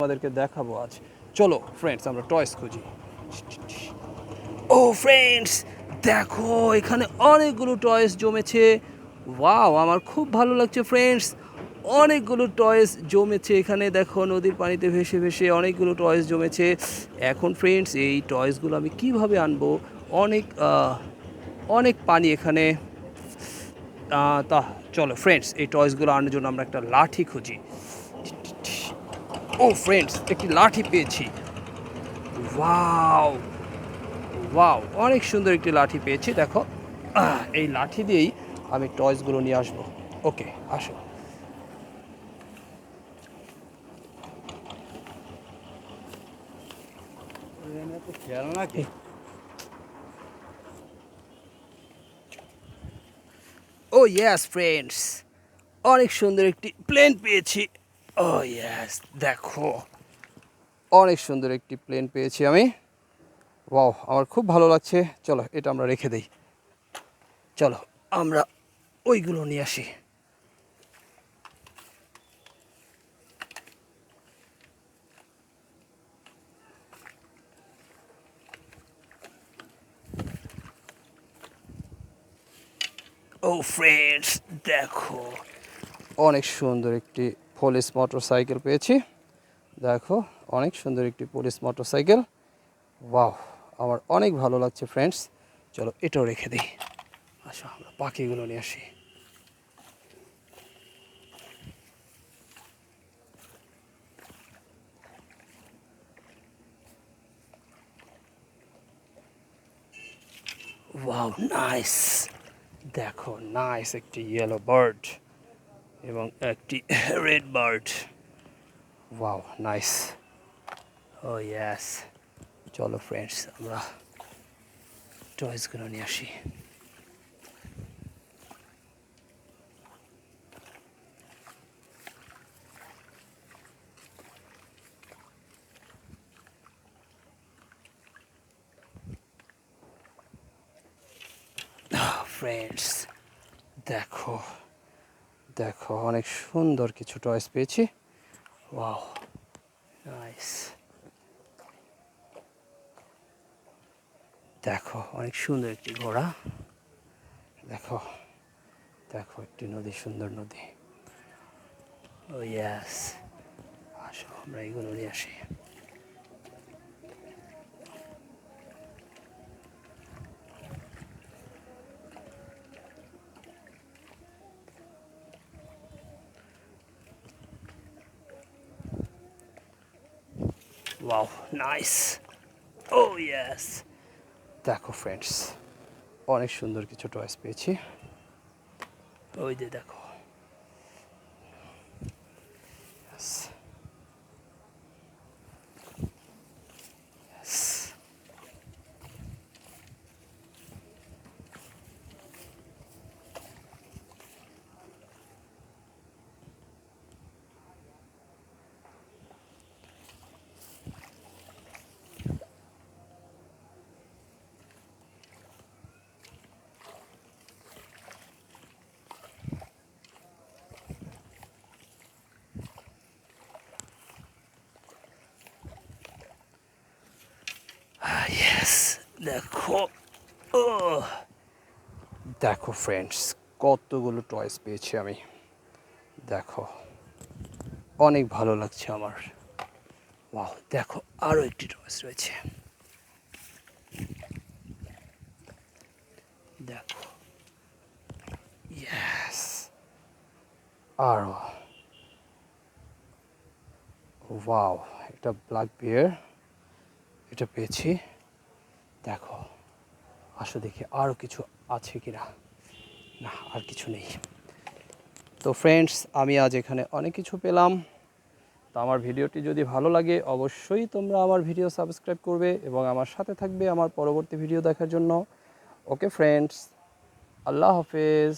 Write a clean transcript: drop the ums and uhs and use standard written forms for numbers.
আমাদেরকে দেখাবো আজ। চলো ফ্রেন্ডস আমরা টয়স খুঁজি। ও ফ্রেন্ডস, দেখো এখানে অনেকগুলো টয়েস জমেছে। ওয়াও, আমার খুব ভালো লাগছে ফ্রেন্ডস। অনেকগুলো টয়েস জমেছে এখানে, দেখো নদীর পানিতে ভেসে ভেসে অনেকগুলো টয়েস জমেছে। এখন ফ্রেন্ডস এই টয়েসগুলো আমি কিভাবে আনবো? অনেক অনেক পানি এখানে। তা চলো ফ্রেন্ডস, এই টয়েসগুলো আনার জন্য আমরা একটা লাঠি খুঁজি। ও ফ্রেন্ডস, একটি লাঠি পেয়েছি। ওয়াও ওয়াও, অনেক সুন্দর একটি লাঠি পেয়েছি। দেখো এই লাঠি দিয়েই আমি টয়েসগুলো নিয়ে আসবো। ওকে, আসো। খেলনা কি? ও ইয়েস ফ্রেন্ডস, অনেক সুন্দর একটি প্লেন পেয়েছি। ও ইয়েস, দেখো অনেক সুন্দর একটি প্লেন পেয়েছি আমি। ওয়াও, আমার খুব ভালো লাগছে। চলো এটা আমরা রেখে দেই। চলো আমরা ওইগুলো নিয়ে আসি। ও ফ্রেন্ডস, দেখো অনেক সুন্দর একটি পুলিশ মোটর সাইকেল পেয়েছি। দেখো অনেক সুন্দর একটি পুলিশ মোটর সাইকেল। ওয়াও, আমার অনেক ভালো লাগছে ফ্রেন্ডস। চলো এটাও রেখে দিই। আসো আমরা পাখিগুলো নিয়ে আসি। ওয়াও নাইস, দেখো নাইস একটি ইয়েলো বার্ড এবং একটি red bird. Wow nice. Oh yes, চলো ফ্রেন্ডস আমরা টয়েসগুলো নিয়ে আসি। ফ্রেন্ডস দেখো, দেখো অনেক সুন্দর কিছু টয়েস পেয়েছি। ওয়াও নাইস, দেখো অনেক সুন্দর একটি ঘোড়া। দেখো, দেখো একটি নদী, সুন্দর নদী। ও ইয়েস, আসো আমরা এগুলো নিয়ে আসি। ওয়াও নাইস, ও ইয়েস, দেখো ফ্রেন্ডস অনেক সুন্দর কিছু টয়েস পেয়েছি। ওই যে দেখো। Yes. Yes. ইয়েস, দেখো। ও দেখো ফ্রেন্ডস, কতগুলো টয়েস পেয়েছি আমি। দেখো অনেক ভালো লাগছে আমার। ওয়াও, দেখো আরও একটি টয়েস রয়েছে। দেখো ইয়েস, আরও। ওয়াও, এটা ব্ল্যাক বিয়ার, এটা পেয়েছি। দেখো, আসো দেখি আরও কিছু আছে কিনা। না, আর কিছু নেই। তো ফ্রেন্ডস, আমি আজ এখানে অনেক কিছু পেলাম। তো আমার ভিডিওটি যদি ভালো লাগে অবশ্যই তোমরা আমার ভিডিও সাবস্ক্রাইব করবে এবং আমার সাথে থাকবে আমার পরবর্তী ভিডিও দেখার জন্য। ওকে ফ্রেন্ডস, আল্লাহ হাফেজ।